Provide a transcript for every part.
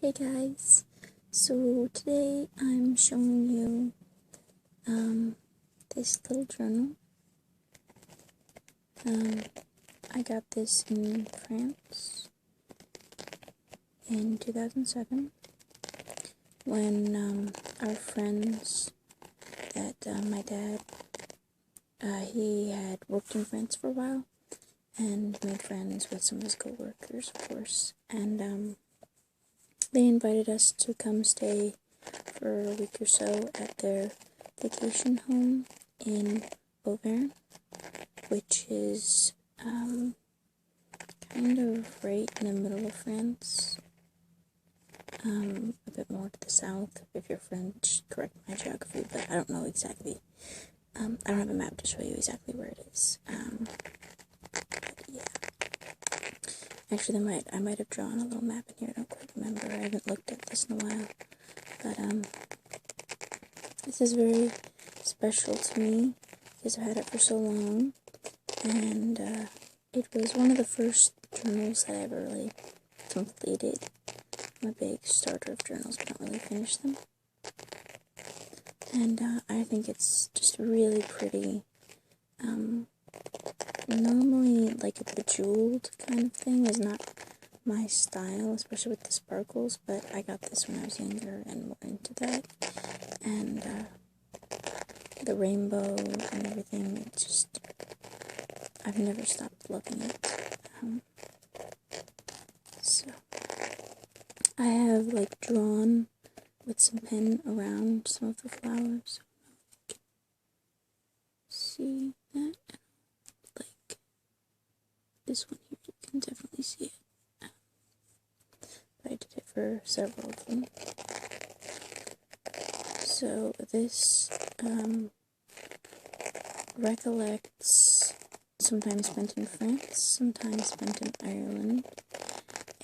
Hey guys, so today I'm showing you this little journal. I got this in France in 2007 when our friends that my dad, he had worked in France for a while and made friends with some of his co-workers, of course, and they invited us to come stay for a week or so at their vacation home in Auvergne, which is kind of right in the middle of France, a bit more to the south. If you're French, correct my geography, but I don't know exactly. I don't have a map to show you exactly where it is. But yeah. Actually, I might have drawn a little map in here. I don't quite remember. I haven't looked at this in a while. But this is very special to me because I've had it for so long, and it was one of the first journals that I ever really completed. I'm a big starter of journals, but don't really finish them. And I think it's just really pretty. Normally, like a bejeweled kind of thing is not my style, especially with the sparkles, but I got this when I was younger and more into that. And the rainbow and everything, it's just, I've never stopped loving it. So, I have like drawn with some pen around some of the flowers. See that? Like this one here, you can definitely see it. But I did it for several of them. So this recollects sometimes spent in France, sometimes spent in Ireland,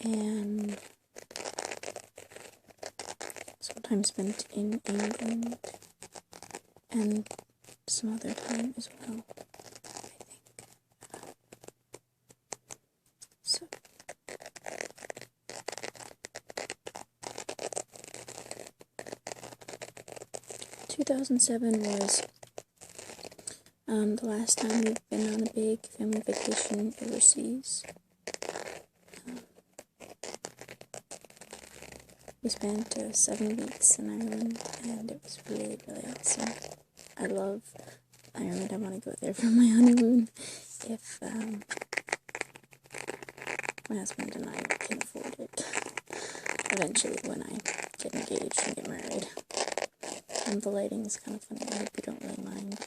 and sometimes spent in England, and some other time as well, I think. So, (2007) was the last time we've been on a big family vacation overseas. We spent 7 weeks in Ireland, and it was really, really awesome. I love Ireland. I want to go there for my honeymoon if my husband and I can afford it. Eventually, when I get engaged and get married. And the lighting is kind of funny. I hope you don't really mind.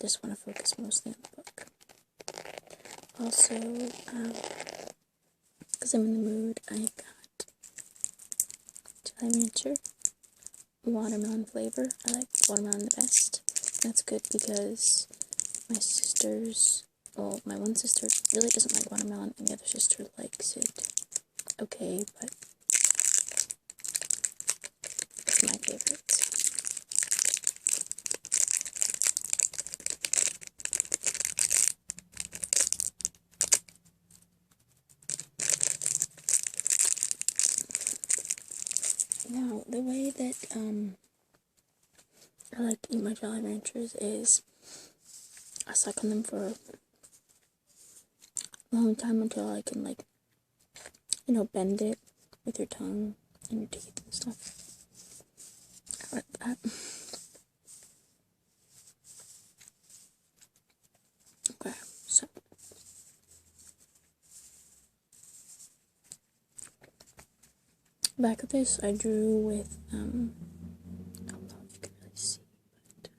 Just want to focus mostly on the book. Also, because I'm in the mood, I got Jolly Rancher watermelon flavor. I like watermelon the best. That's good because my sisters, well, my one sister really doesn't like watermelon, and the other sister likes it okay, but it's my favorite. Now, the way that I like to eat my Jolly Ranchers is I suck on them for a long time until I can, like, bend it with your tongue and your teeth and stuff. I like that. Okay, so back of this I drew with, I don't know if you can really see, but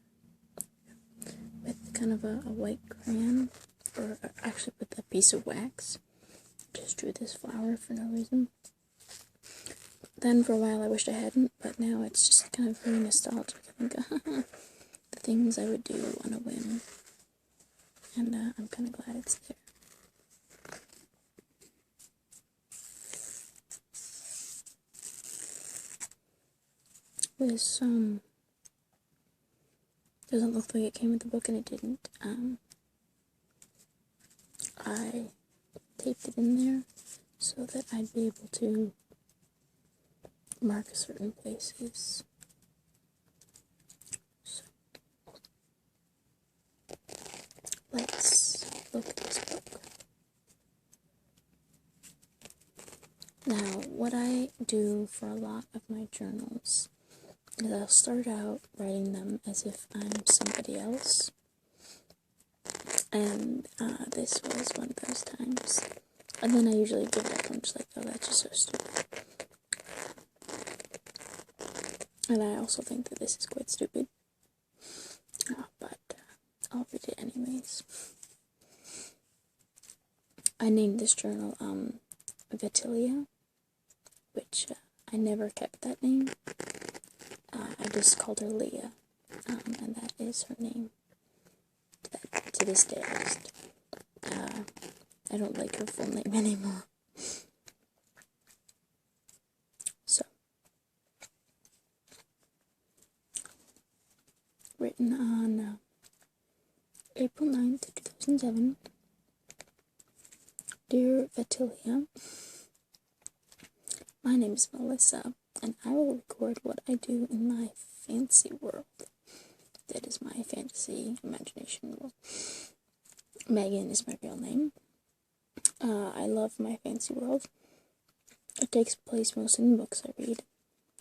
with kind of a white crayon, or actually with a piece of wax. Just drew this flower for no reason. Then for a while I wished I hadn't, but now it's just kind of very nostalgic. I think the things I would do on a whim, and I'm kind of glad it's there. This doesn't look like it came with the book, and it didn't. I taped it in there so that I'd be able to mark certain places. So, let's look at this book. Now, what I do for a lot of my journals is I'll start out writing them as if I'm somebody else. And this was one of those times. And then I usually give it up. I'm just like, oh, that's just so stupid. And I also think that this is quite stupid. But I'll read it anyways. I named this journal Vitilia, which I never kept that name. I just called her Leah, and that is her name. To this day, at least. I don't like her full name anymore. So, written on April 9th, 2007. Dear Vitilia, my name is Melissa, and I will record what I do in my fancy world. That is my fantasy imagination world. Megan is my real name. I love my fancy world. It takes place mostly in books I read,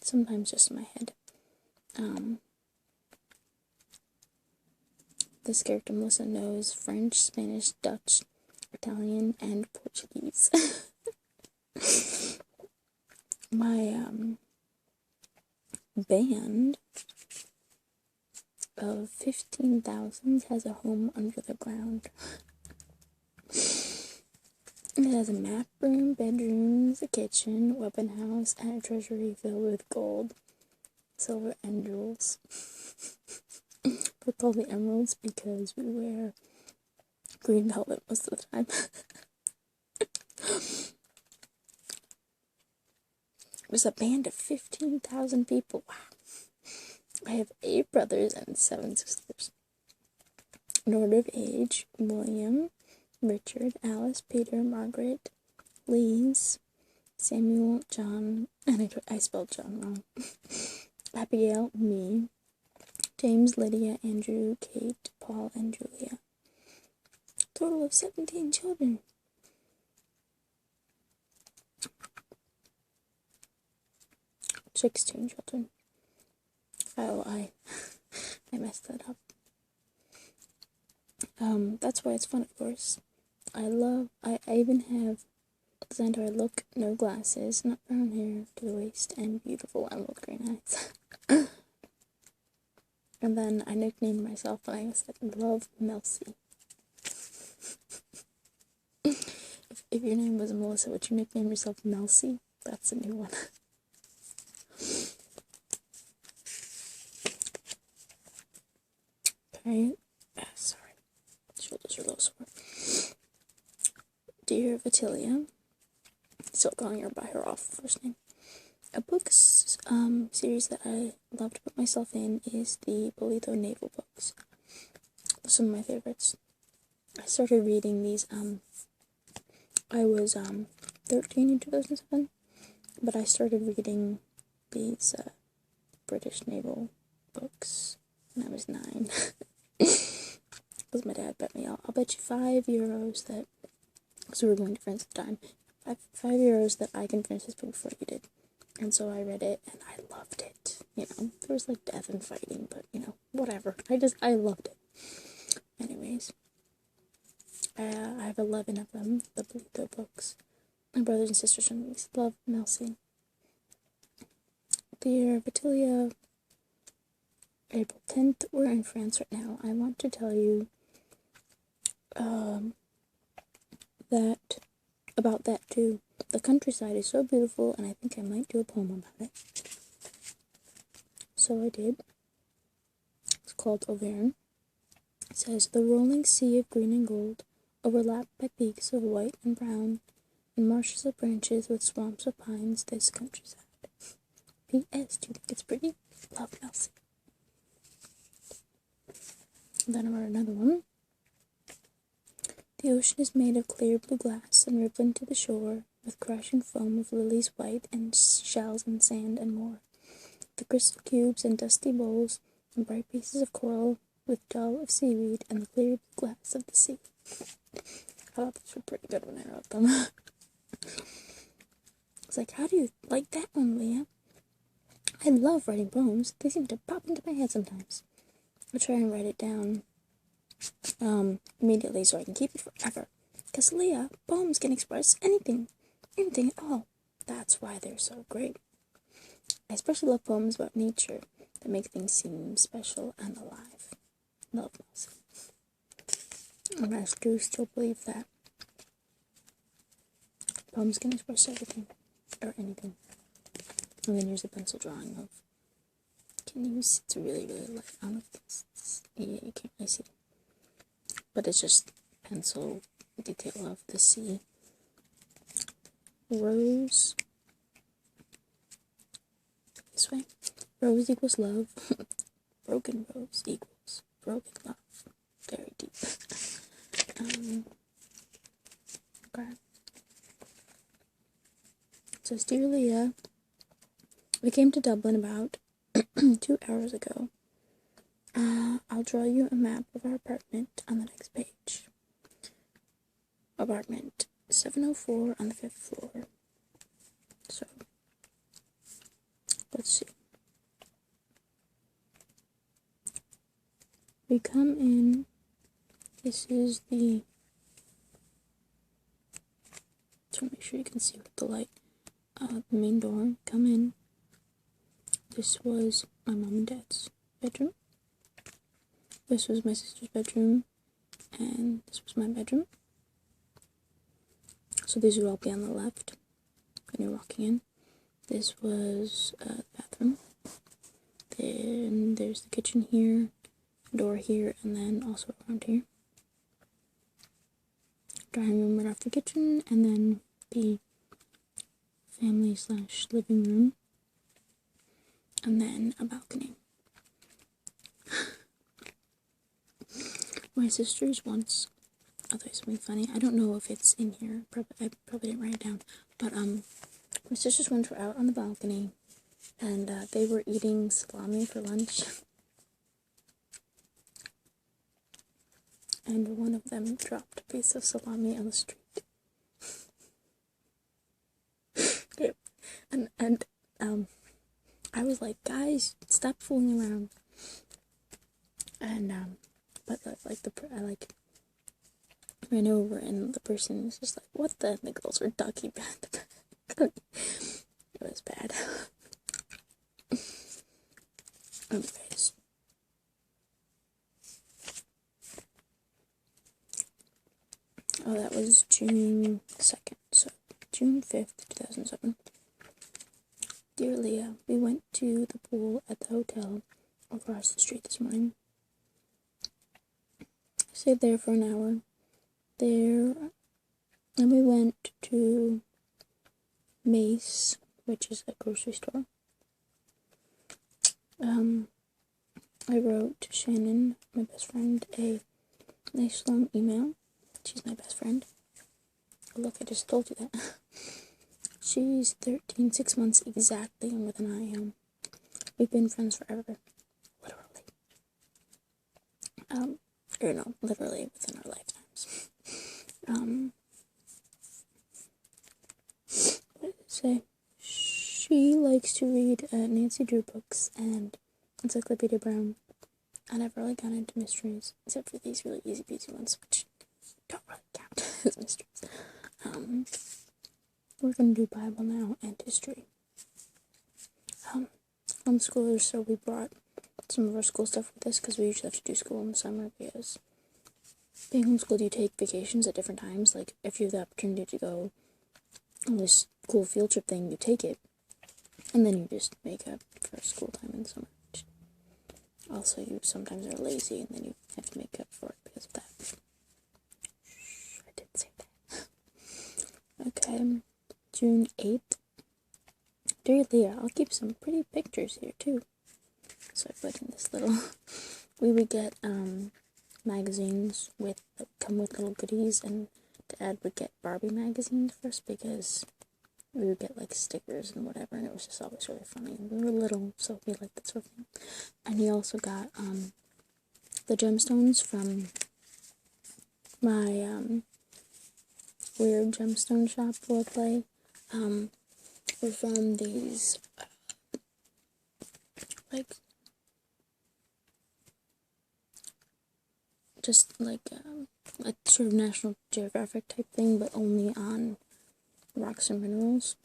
sometimes just in my head. This character, Melissa, knows French, Spanish, Dutch, Italian, and Portuguese. My band of 15,000 has a home under the ground. It has a map room, bedrooms, a kitchen, weapon house, and a treasury filled with gold, silver, and jewels. We're called the Emeralds because we wear green velvet most of the time. There's a band of 15,000 people. Wow. I have 8 brothers and 7 sisters. In order of age, William, Richard, Alice, Peter, Margaret, Lise, Samuel, John, and I spelled John wrong. Abigail, me, James, Lydia, Andrew, Kate, Paul, and Julia. Total of 17 children. "16 children. Oh, I messed that up. That's why it's fun, of course. I even have designed how I look, no glasses, not brown hair to the waist, and beautiful emerald green eyes. And then I nicknamed myself when I said, Love Melcy. If your name was Melissa, would you nickname yourself Melcy? That's a new one. Okay. Sorry. Shoulders are a little sore. Dear Vitilia, still calling her by her awful first name. A book series that I love to put myself in is the Bolito Naval books. Some of my favorites. I started reading these, I was 13 in 2007, but I started reading these British naval books when I was 9. Because my dad bet me, I'll bet you €5 that, because we were going to France at the time, €5 that I can finish this book before you did. And so I read it, and I loved it. You know, there was like death and fighting, but you know, whatever. I loved it. Anyways, I have 11 of them, the Bolito books. My brothers and sisters from these. Love, Melcy. Dear Vitilia, April 10th, we're in France right now. I want to tell you about that too. The countryside is so beautiful, and I think I might do a poem about it. So I did. It's called Auvergne. It says, the rolling sea of green and gold, overlapped by peaks of white and brown, and marshes of branches with swamps of pines, this countryside. P.S. Do you think it's pretty? Love, Melcy. Then I wrote another one. The ocean is made of clear blue glass and rippling to the shore, with crashing foam of lilies white, and shells and sand and more, the crystal cubes and dusty bowls, and bright pieces of coral with dull of seaweed, and the clear glass of the sea. I thought these were pretty good when I wrote them. It's like, how do you like that one, Leah? I love writing poems. They seem to pop into my head sometimes. I'll try and write it down immediately so I can keep it forever. Because, Leah, poems can express anything at all. That's why they're so great. I especially love poems about nature that make things seem special and alive. Love those. And I do still believe that poems can express everything, or anything. And then here's a pencil drawing of, can you see? It's really, really light. I don't know if it's, yeah, you can't really see it. But it's just pencil detail of the sea. Rose. This way. Rose equals love. Broken rose equals broken love. Very deep. Okay. It says, Dear Leah, we came to Dublin about 2 hours ago. I'll draw you a map of our apartment on the next page. Apartment 704 on the 5th floor. So, let's see. We come in. This is the. Just want to make sure you can see with the light. The main door. Come in. This was my mom and dad's bedroom. This was my sister's bedroom. And this was my bedroom. So these would all be on the left when you're walking in. This was the bathroom. Then there's the kitchen here, door here, and then also around here. Dining room right off the kitchen, and then the family/living room, and then a balcony. My sister's once, oh, there's something funny. I don't know if it's in here. I probably didn't write it down. But my sisters once were out on the balcony, and they were eating salami for lunch. And one of them dropped a piece of salami on the street. Yeah. And I was like, guys, stop fooling around. And but I ran over, and the person was just like, what the? And the girls were ducking behind the back. It was bad. Anyways. Oh, that was June 2nd, so June 5th, 2007. Dear Leah, we went to the pool at the hotel across the street this morning. Stayed there for an hour. Then we went to Mace, which is a grocery store. I wrote to Shannon, my best friend, a nice long email. She's my best friend. Oh, look, I just told you that. She's 13, 6 months exactly younger than I am. We've been friends forever. Literally. Or no, literally within our lifetimes. What did it say? She likes to read Nancy Drew books and Encyclopedia Brown. I never really got into mysteries, except for these really easy peasy ones, which don't really count as mysteries. We're going to do Bible now and history. Homeschoolers, so we brought some of our school stuff with us because we usually have to do school in the summer because being homeschooled, you take vacations at different times. Like, if you have the opportunity to go on this cool field trip thing, you take it, and then you just make up for school time in the summer. Also, you sometimes are lazy, and then you have to make up for it because of that. I did say that. Okay, June 8th. Dear Leah, I'll keep some pretty pictures here, too. So I put in this little... We would get, magazines that come with little goodies, and Dad would get Barbie magazines for us because we would get like stickers and whatever, and it was just always really funny. We were little, so we liked that sort of thing. And he also got the gemstones from my weird gemstone shop roleplay. Were from these like just like a sort of National Geographic type thing, but only on rocks and minerals.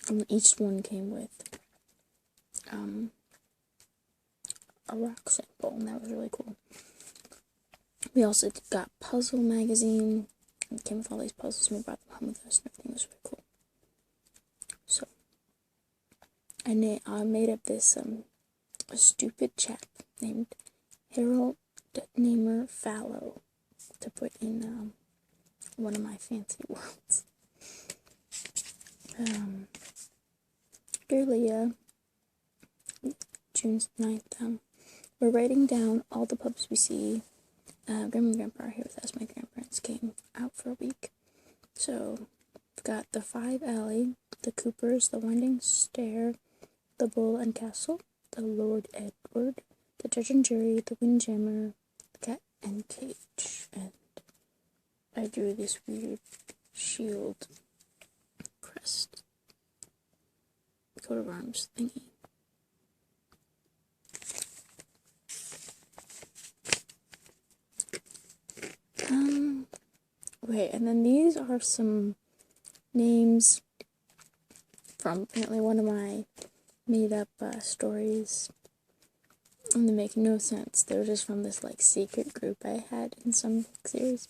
And each one came with a rock sample, and that was really cool. We also got Puzzle magazine. It came with all these puzzles, and we brought them home with us, and everything was really cool. So, I made up this a stupid chap named Harold Namer Fallow to put in one of my fancy worlds. Dear Leah, June 9th, we're writing down all the pubs we see. Grandma and Grandpa are here with us. My grandparents came out for a week. So, we've got the 5 Alley, the Coopers, the Winding Stair, the Bull and Castle, the Lord Edward, the Judge and Jury, the Windjammer, the Cat and Cage. And I drew this weird shield crest coat of arms thingy. Okay, and then these are some names from apparently one of my made-up stories, and they make no sense. They're just from this, like, secret group I had in some book series.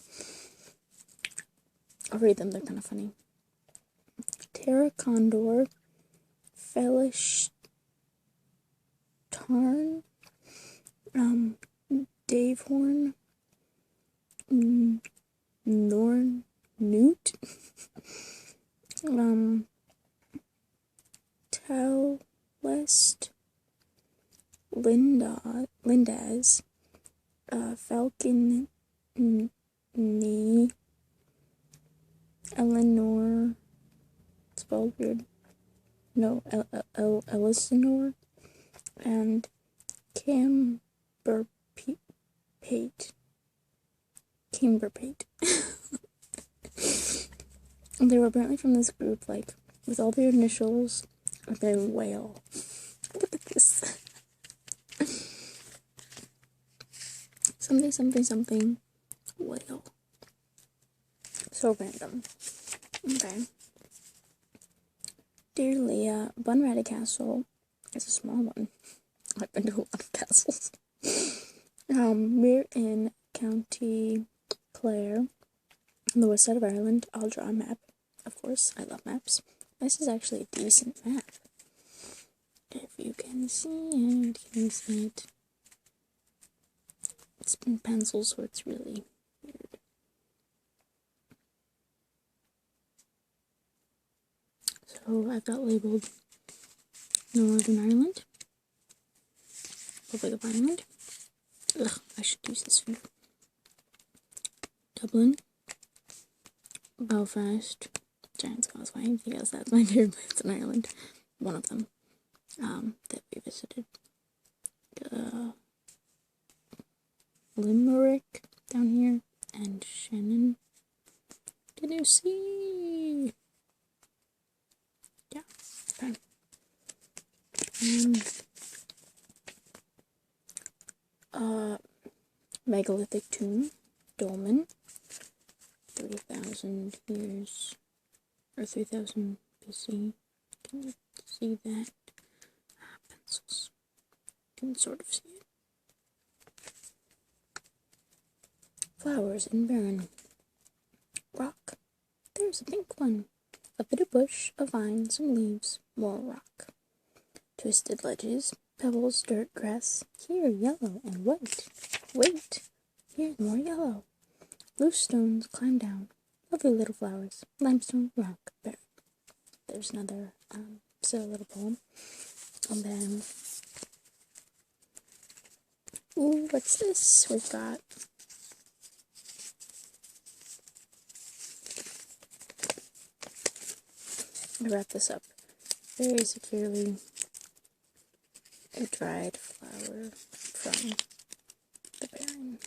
I'll read them, they're kind of funny. Terra Condor, Felish Tarn, Dave Horn, Norn Newt, Tal West, Lindaz, Falcon Knee, Eleanor, spelled weird, no, Elisinore, and Camberpate. They were apparently from this group, like, with all their initials, and then whale. Look at this. Something, something, something, whale. So random. Okay. Dear Leah, Bunratty Castle is a small one. I've been to a lot of castles. We're in County Clare, on the west side of Ireland. I'll draw a map. Of course, I love maps. This is actually a decent map. If you can see it, It's in pencil, so it's really weird. So I've got labeled Northern Ireland, Republic of Ireland. Ugh, I should use this finger. Dublin, Belfast, Giant's Causeway, because that's my favorite place in Ireland. One of them that we visited. Limerick down here, and Shannon. Can you see? Yeah, okay. Megalithic tomb, Dolmen, 3,000 years, or 3,000 BC. Can you see that? Pencils. Can sort of see it. Flowers in barren. Rock. There's a pink one. A bit of bush, a vine, some leaves, more rock. Twisted ledges, pebbles, dirt, grass. Here, yellow and white. Wait. Here, more yellow. Loose stones, climb down. Lovely little flowers. Limestone, rock, barren. There's another silly little poem. And then, ooh, what's this? We've got I wrap this up very securely. A dried flower from the Baron.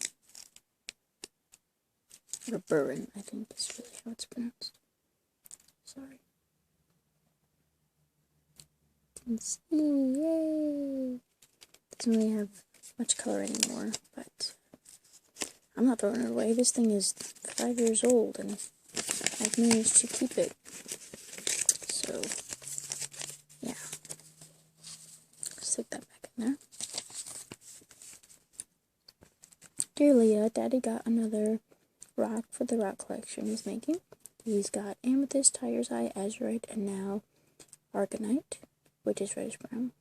Or Burin, I think is really how it's pronounced. Sorry. You can see, yay! Doesn't really have much color anymore, but I'm not throwing it away. This thing is 5 years old, and I've managed to keep it. So, yeah. Stick that back in there. Dear Leah, Daddy got another rock for the rock collection he's making. He's got amethyst, tiger's eye, azurite, and now argonite, which is reddish brown.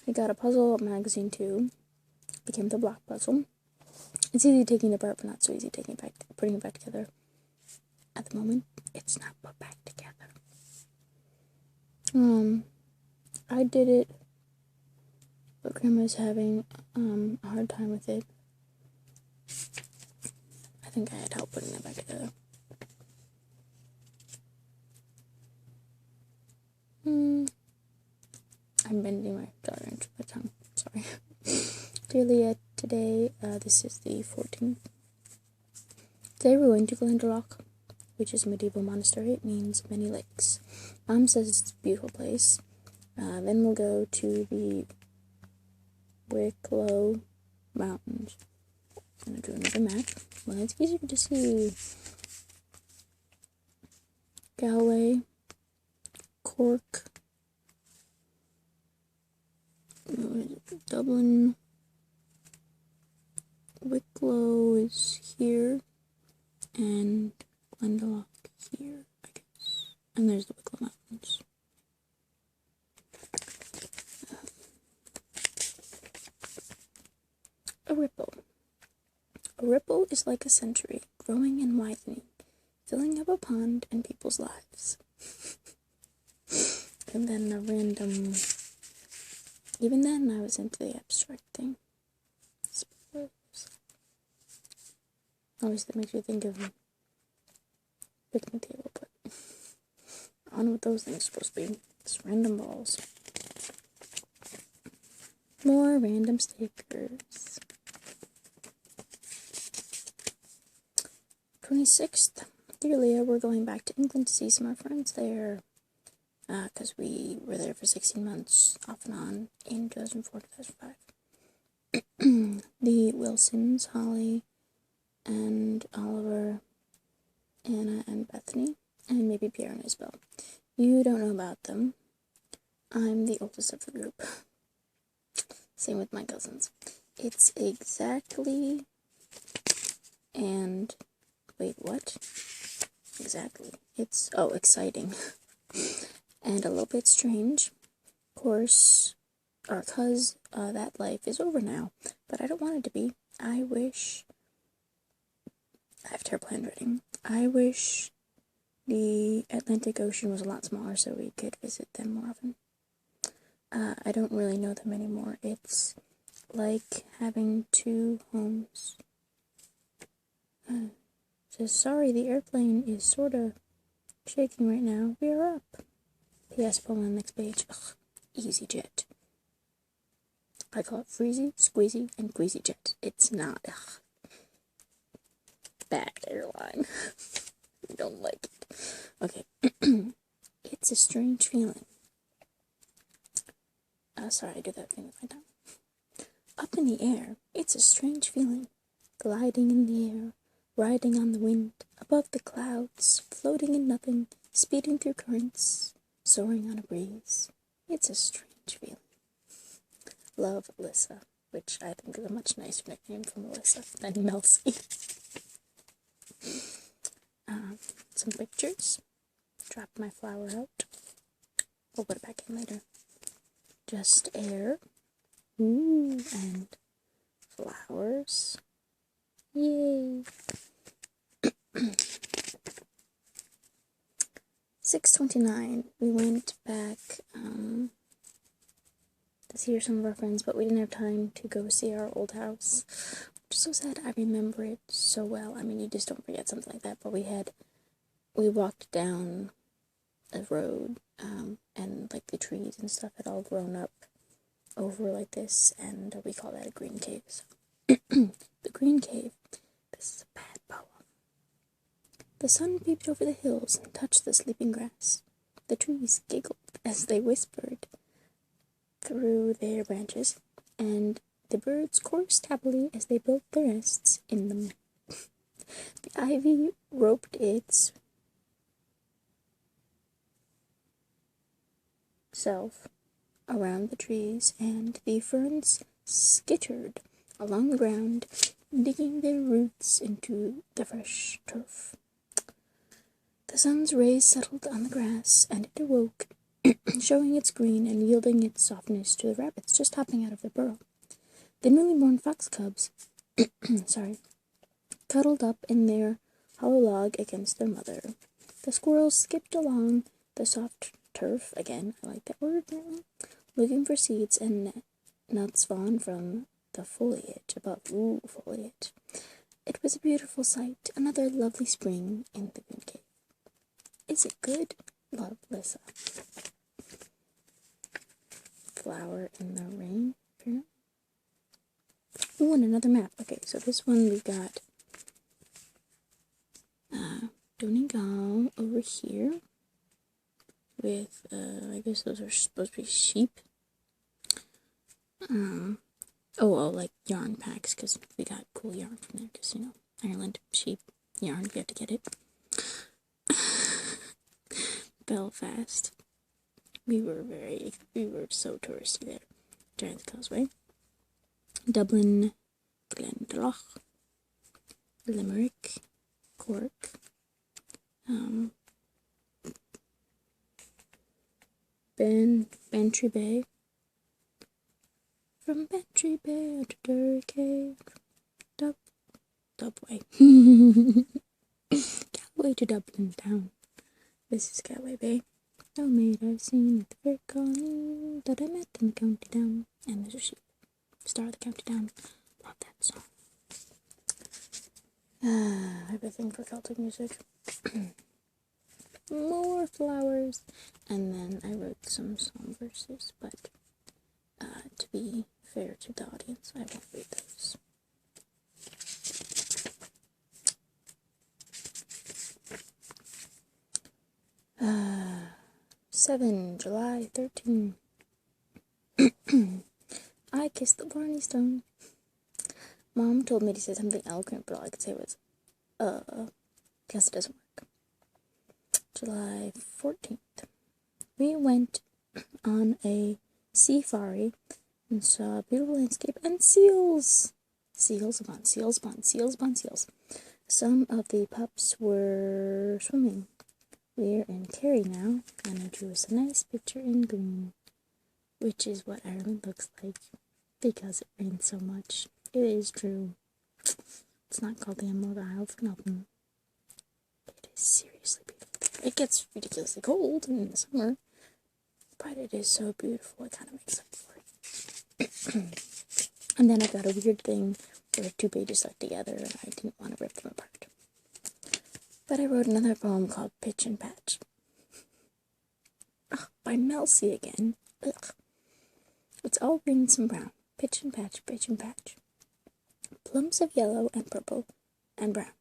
He got a puzzle magazine too. Became the block puzzle. It's easy taking it apart, but not so easy putting it back together. At the moment, it's not put back together. I did it, but Grandma's having a hard time with it. I think I had help putting it back together. I'm bending my daughter into my tongue. Sorry. Dear Leah, today, this is the 14th. Today we're going to Glenderloch, which is a medieval monastery. It means many lakes. Mom says it's a beautiful place. Then we'll go to the Wicklow Mountains. I'm going to do another map. Well, it's easier to see. Galway, Cork, Dublin, Wicklow is here, and Glendalough here, I guess. And there's the Wicklow Mountains. A ripple. A ripple is like a century, growing and widening, filling up a pond and people's lives. And then a random... Even then, I was into the abstract thing. Always that makes you think of picnic table, but I don't know what those things are supposed to be. Just random balls. More random stickers. 26th. Dear Leah, we're going back to England to see some of our friends there. Because we were there for 16 months, off and on, in 2004-2005. The Wilsons, Holly, and Oliver, Anna, and Bethany, and maybe Pierre and Isabel. You don't know about them. I'm the oldest of the group. Same with my cousins. It's exactly... And... Wait, what? Exactly. It's... Oh, exciting. And a little bit strange. Of course, or cause that life is over now. But I don't want it to be. I wish... I have terrible handwriting. I wish the Atlantic Ocean was a lot smaller so we could visit them more often. I don't really know them anymore. It's like having two homes. Says, sorry, the airplane is sort of shaking right now. We are up. P.S. Pull on the next page. Ugh, easy jet. I call it freezy, squeezy, and queasy jet. It's not. Ugh. Bad airline. I don't like it. Okay. It's a strange feeling. Sorry, I do that thing with my tongue. Up in the air, it's a strange feeling. Gliding in the air, riding on the wind, above the clouds, floating in nothing, speeding through currents, soaring on a breeze. It's a strange feeling. Love, Alyssa, which I think is a much nicer nickname for Melissa than Melcy. Some pictures. Drop my flower out. We'll put it back in later. Just air. Ooh, and flowers. Yay! 6:29. We went back to see some of our friends, but we didn't have time to go see our old house. Which is so sad. I remember it so well. I mean, you just don't forget something like that. But we walked down a road, and like the trees and stuff had all grown up over like this, and we call that a green cave. So the green cave. This is a bad poem. The sun peeped over the hills and touched the sleeping grass. The trees giggled as they whispered through their branches, and the birds chorused happily as they built their nests in them. The ivy roped its self around the trees, and the ferns skittered along the ground, digging their roots into the fresh turf. The sun's rays settled on the grass, and it awoke, showing its green and yielding its softness to the rabbits just hopping out of their burrow. The newly born fox cubs, cuddled up in their hollow log against their mother. The squirrels skipped along the soft turf, again, I like that word, looking for seeds and nuts fallen from the foliage above. Ooh, foliage. It was a beautiful sight, another lovely spring in the green cave. Is it good? Love, Lissa. Flower in the rain. Ooh, and another map. Okay, so this one we've got Donegal over here with, I guess those are supposed to be sheep. Like yarn packs, because we got cool yarn from there, because, Ireland, sheep, yarn, we had to get it. Belfast. We were so touristy there. Giant's Causeway. Dublin, Glendalough, Limerick, Cork, Bantry Bay. From Bantry Bay to Durkay, Dubway. Galway to Dublin town. This is Galway Bay. No maid I've seen at the fair colony that I met in the county down. And there's a sheep. Star of the county down. Love that song. I have a thing for Celtic music. More flowers. And then I wrote some song verses, but to be fair to the audience, I won't read those. July 13. I kissed the Barney Stone. Mom told me to say something eloquent, but all I could say was, because it doesn't work. July 14th. We went on a safari and saw a beautiful landscape and seals. Seals upon seals upon seals upon seals. Some of the pups were swimming. We're in Kerry now, and I drew us a nice picture in green, which is what Ireland looks like, because it rains so much. It is true. It's not called the Emerald Isle for nothing. It is seriously beautiful. It gets ridiculously cold in the summer, but it is so beautiful, it kind of makes up for it. And then I've got a weird thing where 2 pages stuck together, and I didn't want to rip them apart. But I wrote another poem called Pitch and Patch. Ugh, by Mel C again. Ugh. It's all green and some brown. Pitch and patch, pitch and patch. Plums of yellow and purple and brown.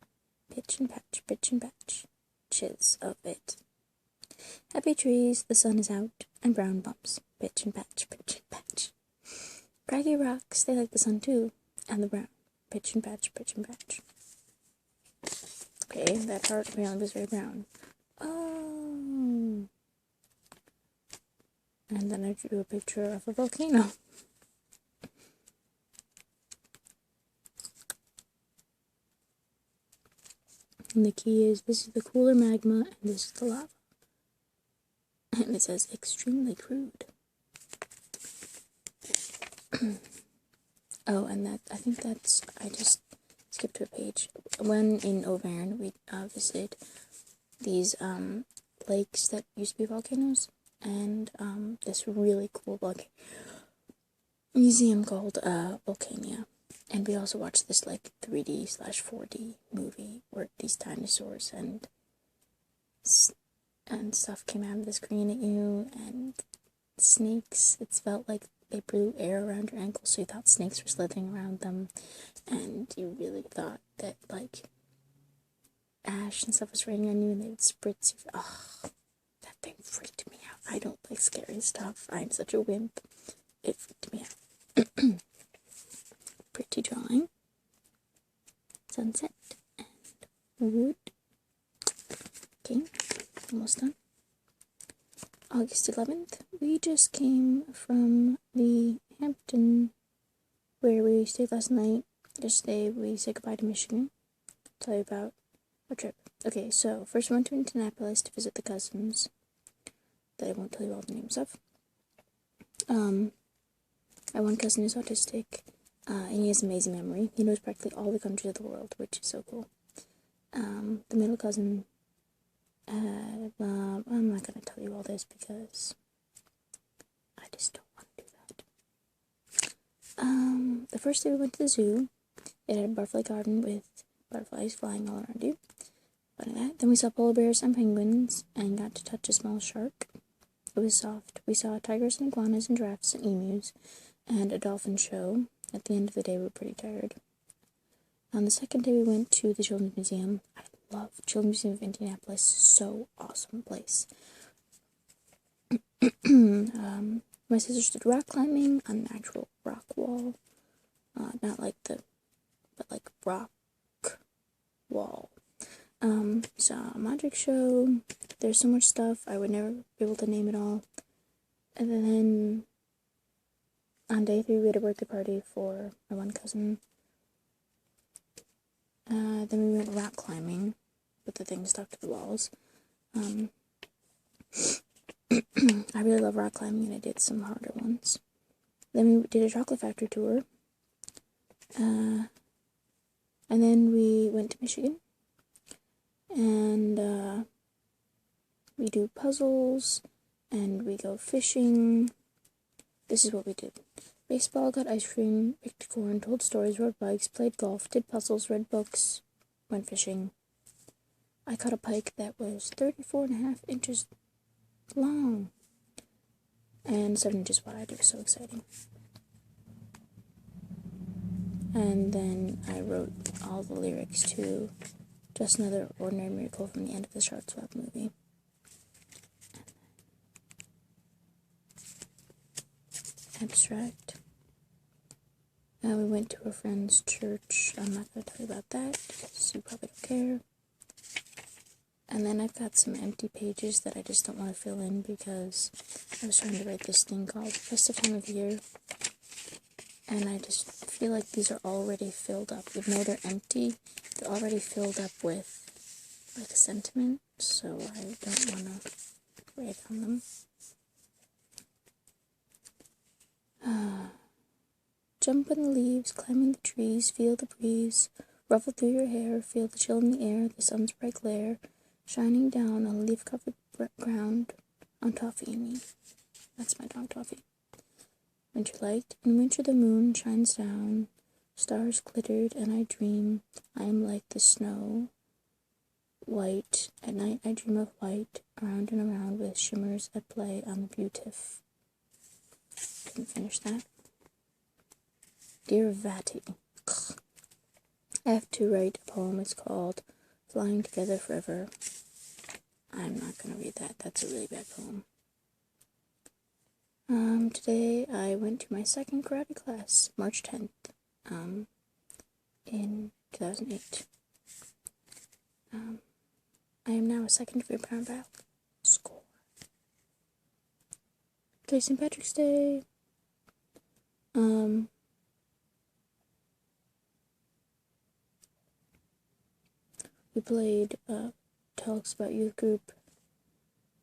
Pitch and patch, pitch and patch. Chiz of it. Happy trees, the sun is out, and brown bumps. Pitch and patch, pitch and patch. Craggy rocks, they like the sun too, and the brown. Pitch and patch, pitch and patch. Okay, that part apparently was very brown. Oh. And then I drew a picture of a volcano. And the key is, this is the cooler magma, and this is the lava. And it says, extremely crude. Oh, and I just skipped to a page. When in Auvergne, we visited these lakes that used to be volcanoes, and this really cool museum called Volcania. And we also watched this 3D/4D movie where these dinosaurs and and stuff came out of the screen at you, and snakes, it felt like they blew air around your ankles, so you thought snakes were slithering around them, and you really thought that, like, ash and stuff was raining on you, and they would spritz you. Oh, that thing freaked me out. I don't like scary stuff. I'm such a wimp. It freaked me out. Pretty drawing. Sunset and wood. Okay, almost done. August 11th, we just came from the Hampton, where we stayed last night. Yesterday, we said goodbye to Michigan. I'll tell you about our trip. Okay, so first we went to Indianapolis to visit the cousins that I won't tell you all the names of. My one cousin is autistic, and he has amazing memory. He knows practically all the countries of the world, which is so cool. The middle cousin, I'm not going to tell you all this because I just don't want to do that. The first day we went to the zoo. It had a butterfly garden with butterflies flying all around you. Fun of that. Then we saw polar bears and penguins and got to touch a small shark. It was soft. We saw tigers and iguanas and giraffes and emus and a dolphin show. At the end of the day, we were pretty tired. On the second day, we went to the Children's Museum. I love Children's Museum of Indianapolis. So awesome place. My sisters did rock climbing on an actual rock wall. Not like but like rock wall. Saw a magic show. There's so much stuff, I would never be able to name it all. And then on day 3, we had a birthday party for my one cousin. Then we went rock climbing with the things stuck to the walls. I really love rock climbing, and I did some harder ones. Then we did a chocolate factory tour. And then we went to Michigan. And we do puzzles, and we go fishing. This is what we did. Baseball, got ice cream, picked corn, told stories, rode bikes, played golf, did puzzles, read books, went fishing. I caught a pike that was 34.5 inches long and 7 inches wide. It was so exciting. And then I wrote all the lyrics to Just Another Ordinary Miracle from the end of the Chart Swap movie. Abstract. We went to a friend's church. I'm not going to tell you about that because you probably don't care. And then I've got some empty pages that I just don't want to fill in because I was trying to write this thing called Festive Time of Year. And I just feel like these are already filled up. Even though they're empty, they're already filled up with like a sentiment. So I don't want to write on them. Jump in the leaves, climb in the trees, feel the breeze, ruffle through your hair, feel the chill in the air, the sun's bright glare, shining down on leaf-covered ground on Toffee and me. That's my dog, Toffee. Winter light, in winter the moon shines down, stars glittered, and I dream I am like the snow. White, at night I dream of white, around and around with shimmers at play on the beautif. Didn't finish that. Dear Vati. I have to write a poem. It's called Flying Together Forever. I'm not going to read that. That's a really bad poem. Today I went to my second karate class, March 10th, in 2008. I am now a second-degree brown belt. Score. Okay, St. Patrick's Day. We played Talks About Youth Group.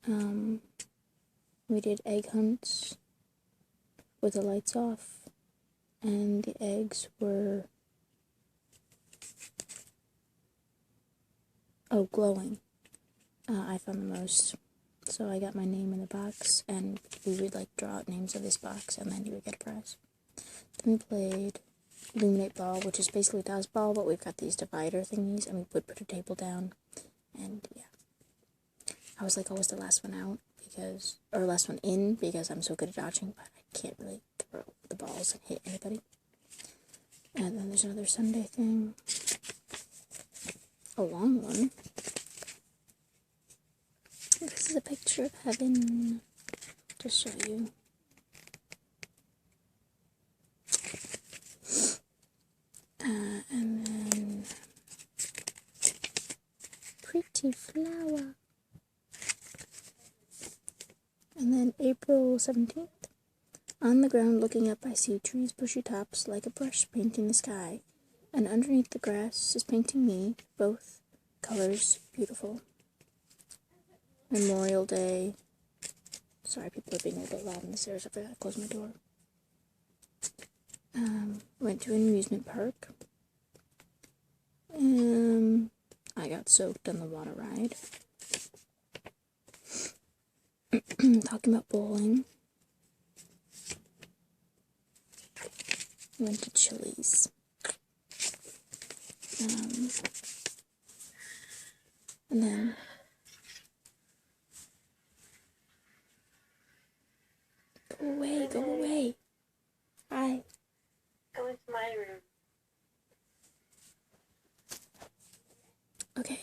We did egg hunts with the lights off, and the eggs were glowing. I found the most, so I got my name in the box, and we would like draw out names of this box, and then you would get a prize. Then we played Illuminate Ball, which is basically Daz Ball, but we've got these divider thingies, and we would put a table down, and yeah. I was like always the last one out or last one in because I'm so good at dodging, but I can't really throw the balls and hit anybody. And then there's another Sunday thing. A long one. This is a picture of heaven. To show you. And then pretty flower. And then April 17th. On the ground looking up I see trees' bushy tops like a brush painting the sky. And underneath the grass is painting me, both colors beautiful. Memorial Day. Sorry, people are being a little bit loud in the stairs. I forgot to close my door. Went to an amusement park. I got soaked on the water ride. Talking about bowling. Went to Chili's. And then go away. Hi. Go into my room. Okay,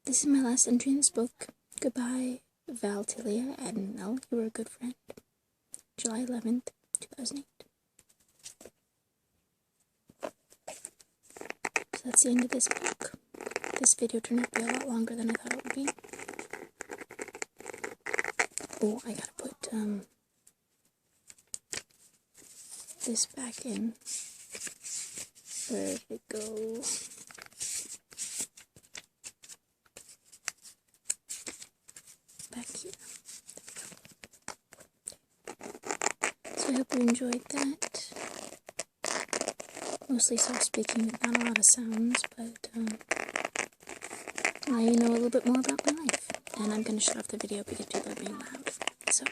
this is my last entry in this book. Goodbye, Val Tilia Adnell. You were a good friend. July 11th, 2008. So that's the end of this book. This video turned out to be a lot longer than I thought it would be. Oh, I gotta put, this back in. Where did it go? Back here. So I hope you enjoyed that. Mostly soft-speaking with not a lot of sounds, but now you know a little bit more about my life. And I'm gonna shut off the video because people are being loud. So